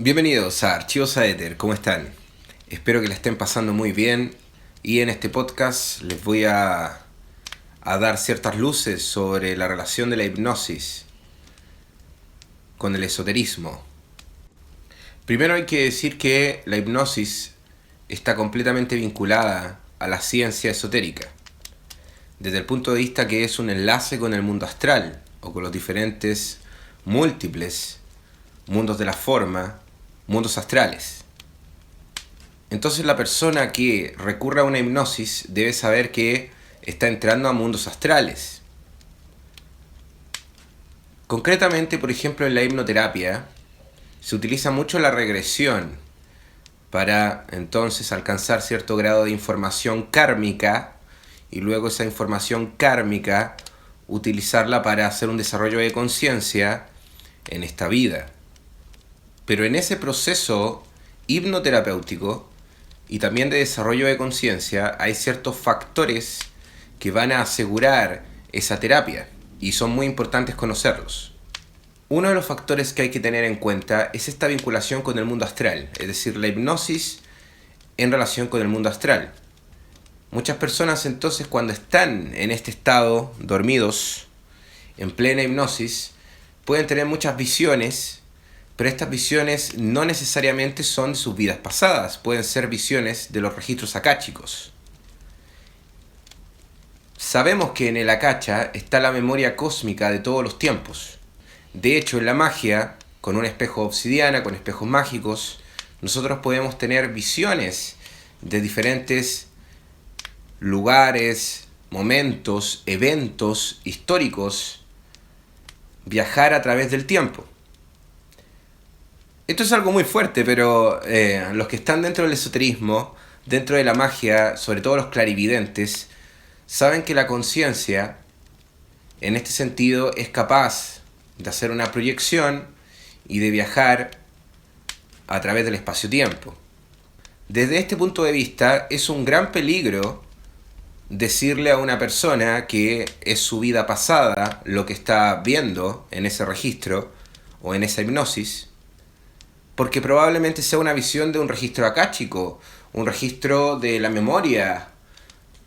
Bienvenidos a Archivos Aether, ¿cómo están? Espero que la estén pasando muy bien y en este podcast les voy a dar ciertas luces sobre la relación de la hipnosis con el esoterismo. Primero hay que decir que la hipnosis está completamente vinculada a la ciencia esotérica, desde el punto de vista que es un enlace con el mundo astral o con los diferentes múltiples mundos de la forma, mundos astrales. Entonces la persona que recurre a una hipnosis debe saber que está entrando a mundos astrales. Concretamente, por ejemplo, en la hipnoterapia se utiliza mucho la regresión para entonces alcanzar cierto grado de información kármica y luego esa información kármica utilizarla para hacer un desarrollo de conciencia en esta vida. Pero en ese proceso hipnoterapéutico y también de desarrollo de conciencia hay ciertos factores que van a asegurar esa terapia y son muy importantes conocerlos. Uno de los factores que hay que tener en cuenta es esta vinculación con el mundo astral, es decir, la hipnosis en relación con el mundo astral. Muchas personas entonces cuando están en este estado, dormidos, en plena hipnosis, pueden tener muchas visiones, pero estas visiones no necesariamente son de sus vidas pasadas, pueden ser visiones de los registros akáshicos. Sabemos que en el akasha está la memoria cósmica de todos los tiempos. De hecho, en la magia, con un espejo de obsidiana, con espejos mágicos, nosotros podemos tener visiones de diferentes lugares, momentos, eventos históricos, viajar a través del tiempo. Esto es algo muy fuerte, pero los que están dentro del esoterismo, dentro de la magia, sobre todo los clarividentes, saben que la conciencia, en este sentido, es capaz de hacer una proyección y de viajar a través del espacio-tiempo. Desde este punto de vista, es un gran peligro decirle a una persona que es su vida pasada lo que está viendo en ese registro o en esa hipnosis, porque probablemente sea una visión de un registro akáshico, un registro de la memoria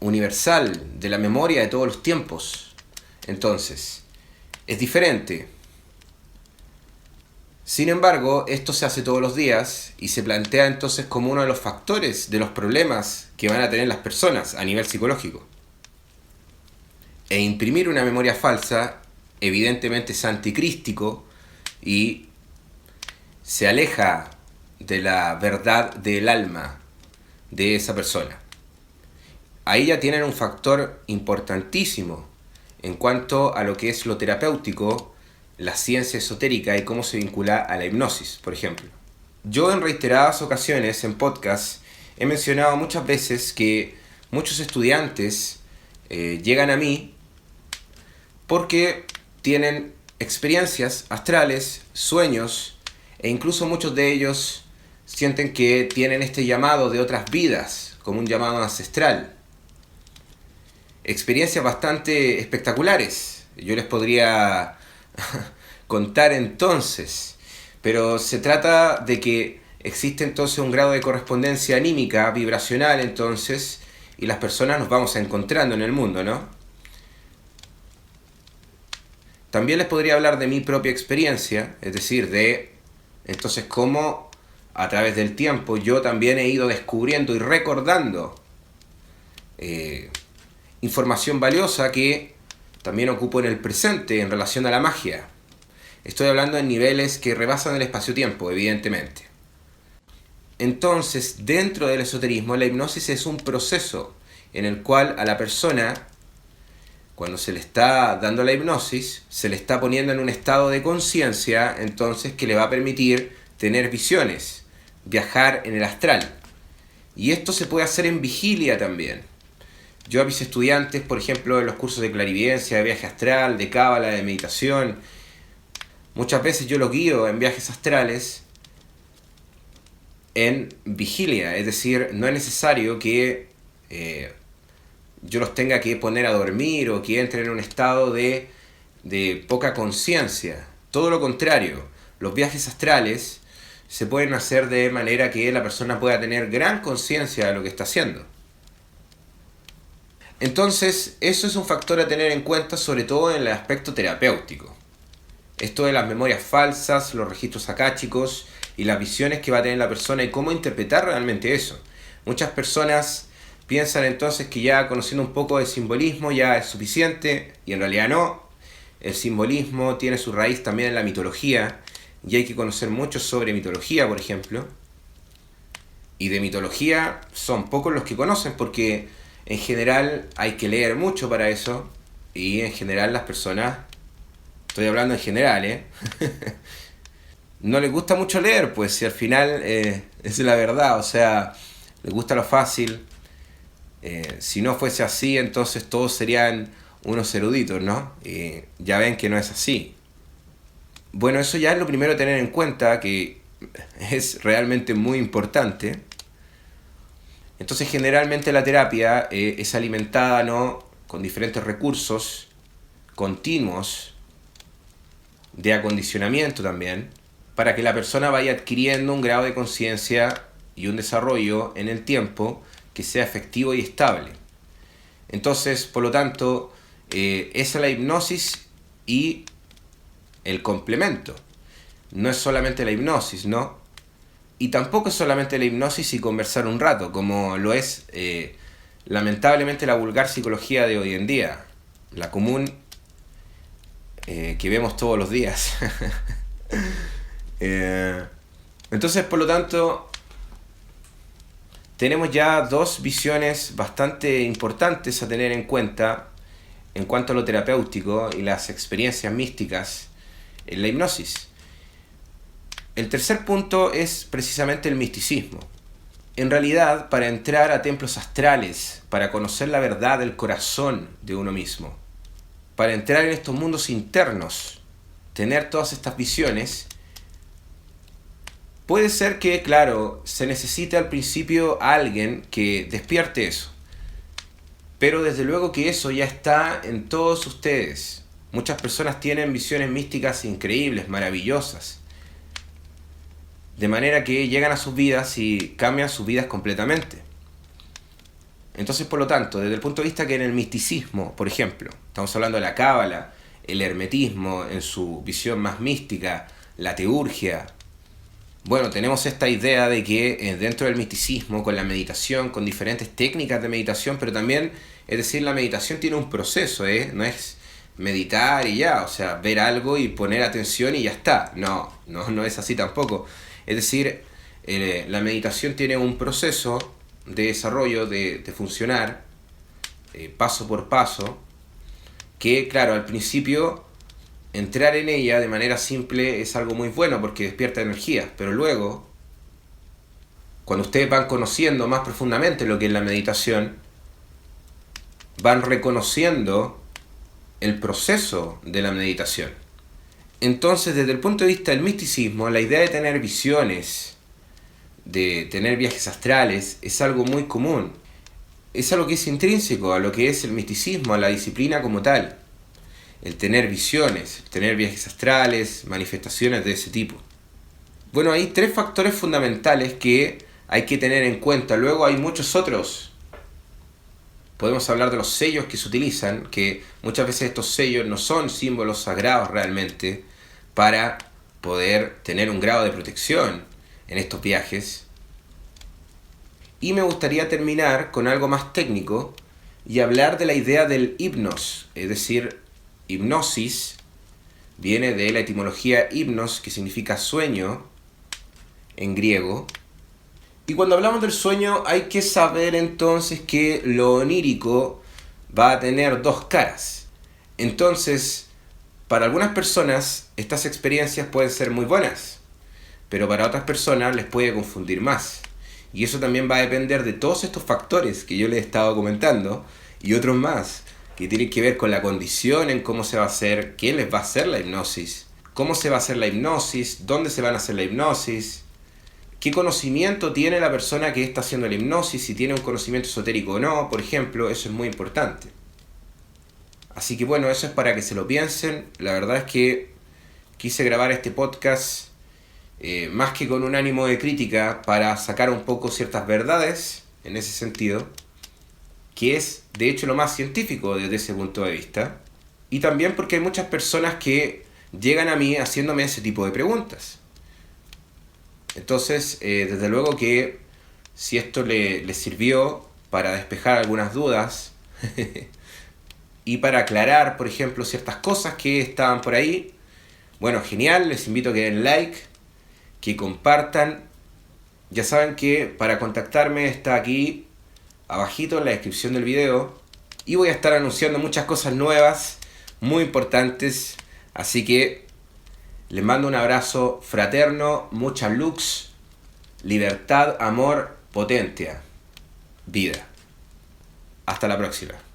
universal, de la memoria de todos los tiempos. Entonces, es diferente. Sin embargo, esto se hace todos los días y se plantea entonces como uno de los factores de los problemas que van a tener las personas a nivel psicológico. E imprimir una memoria falsa evidentemente es anticrístico y se aleja de la verdad del alma de esa persona. Ahí ya tienen un factor importantísimo en cuanto a lo que es lo terapéutico, la ciencia esotérica y cómo se vincula a la hipnosis, por ejemplo. Yo en reiteradas ocasiones en podcast he mencionado muchas veces que muchos estudiantes llegan a mí porque tienen experiencias astrales, sueños, e incluso muchos de ellos sienten que tienen este llamado de otras vidas, como un llamado ancestral. Experiencias bastante espectaculares. Yo les podría contar entonces, pero se trata de que existe entonces un grado de correspondencia anímica, vibracional entonces, y las personas nos vamos encontrando en el mundo, ¿no? También les podría hablar de mi propia experiencia, es decir, de entonces cómo a través del tiempo yo también he ido descubriendo y recordando información valiosa que también ocupo en el presente en relación a la magia. Estoy hablando en niveles que rebasan el espacio-tiempo, evidentemente. Entonces, dentro del esoterismo, la hipnosis es un proceso en el cual a la persona, cuando se le está dando la hipnosis, se le está poniendo en un estado de conciencia, entonces, que le va a permitir tener visiones, viajar en el astral. Y esto se puede hacer en vigilia también. Yo a mis estudiantes, por ejemplo, en los cursos de clarividencia, de viaje astral, de cábala, de meditación, muchas veces yo los guío en viajes astrales en vigilia, es decir, no es necesario que yo los tenga que poner a dormir o que entren en un estado de poca conciencia. Todo lo contrario, los viajes astrales se pueden hacer de manera que la persona pueda tener gran conciencia de lo que está haciendo. Entonces, eso es un factor a tener en cuenta, sobre todo en el aspecto terapéutico. Esto de las memorias falsas, los registros akáshicos y las visiones que va a tener la persona y cómo interpretar realmente eso. Muchas personas piensan entonces que ya conociendo un poco de simbolismo ya es suficiente, y en realidad no. El simbolismo tiene su raíz también en la mitología, y hay que conocer mucho sobre mitología, por ejemplo. Y de mitología son pocos los que conocen, porque en general hay que leer mucho para eso, y en general las personas, estoy hablando en general, no les gusta mucho leer, pues si al final es la verdad, o sea, les gusta lo fácil. Si no fuese así, entonces todos serían unos eruditos, ¿no? Ya ven que no es así. Bueno, eso ya es lo primero a tener en cuenta, que es realmente muy importante. Entonces generalmente la terapia es alimentada, ¿no?, con diferentes recursos continuos de acondicionamiento también, para que la persona vaya adquiriendo un grado de conciencia y un desarrollo en el tiempo que sea efectivo y estable. Entonces, por lo tanto, esa es la hipnosis y el complemento. No es solamente la hipnosis, ¿no? Y tampoco es solamente la hipnosis y conversar un rato, como lo es lamentablemente la vulgar psicología de hoy en día, la común que vemos todos los días. Entonces, por lo tanto, tenemos ya dos visiones bastante importantes a tener en cuenta en cuanto a lo terapéutico y las experiencias místicas en la hipnosis. El tercer punto es precisamente el misticismo. En realidad, para entrar a templos astrales, para conocer la verdad del corazón de uno mismo, para entrar en estos mundos internos, tener todas estas visiones, puede ser que, claro, se necesite al principio a alguien que despierte eso. Pero desde luego que eso ya está en todos ustedes. Muchas personas tienen visiones místicas increíbles, maravillosas. De manera que llegan a sus vidas y cambian sus vidas completamente. Entonces, por lo tanto, desde el punto de vista que en el misticismo, por ejemplo, estamos hablando de la cábala, el hermetismo en su visión más mística, la teurgia. Bueno, tenemos esta idea de que dentro del misticismo, con la meditación, con diferentes técnicas de meditación, pero también, es decir, la meditación tiene un proceso, no es meditar y ya, o sea, ver algo y poner atención y ya está. No es así tampoco. Es decir, la meditación tiene un proceso de desarrollo, de funcionar, paso por paso, que claro, al principio entrar en ella de manera simple es algo muy bueno porque despierta energías, pero luego, cuando ustedes van conociendo más profundamente lo que es la meditación, van reconociendo el proceso de la meditación. Entonces, desde el punto de vista del misticismo, la idea de tener visiones, de tener viajes astrales, es algo muy común. Es algo que es intrínseco a lo que es el misticismo, a la disciplina como tal. El tener visiones, el tener viajes astrales, manifestaciones de ese tipo. Bueno, hay tres factores fundamentales que hay que tener en cuenta. Luego hay muchos otros. Podemos hablar de los sellos que se utilizan, que muchas veces estos sellos no son símbolos sagrados realmente para poder tener un grado de protección en estos viajes. Y me gustaría terminar con algo más técnico y hablar de la idea del hipnos, es decir, hipnosis viene de la etimología hipnos, que significa sueño en griego. Y cuando hablamos del sueño hay que saber entonces que lo onírico va a tener dos caras. Entonces, para algunas personas estas experiencias pueden ser muy buenas, pero para otras personas les puede confundir más. Y eso también va a depender de todos estos factores que yo les he estado comentando y otros más, que tienen que ver con la condición, en cómo se va a hacer, quién les va a hacer la hipnosis, cómo se va a hacer la hipnosis, dónde se van a hacer la hipnosis, qué conocimiento tiene la persona que está haciendo la hipnosis, si tiene un conocimiento esotérico o no, por ejemplo, eso es muy importante. Así que bueno, eso es para que se lo piensen. La verdad es que quise grabar este podcast más que con un ánimo de crítica, para sacar un poco ciertas verdades en ese sentido, que es de hecho lo más científico desde ese punto de vista, y también porque hay muchas personas que llegan a mí haciéndome ese tipo de preguntas. Entonces, desde luego que si esto le sirvió para despejar algunas dudas y para aclarar, por ejemplo, ciertas cosas que estaban por ahí, bueno, genial, les invito a que den like, que compartan. Ya saben que para contactarme está aquí abajito en la descripción del video, y voy a estar anunciando muchas cosas nuevas, muy importantes, así que les mando un abrazo fraterno, mucha lux, libertad, amor, potencia, vida. Hasta la próxima.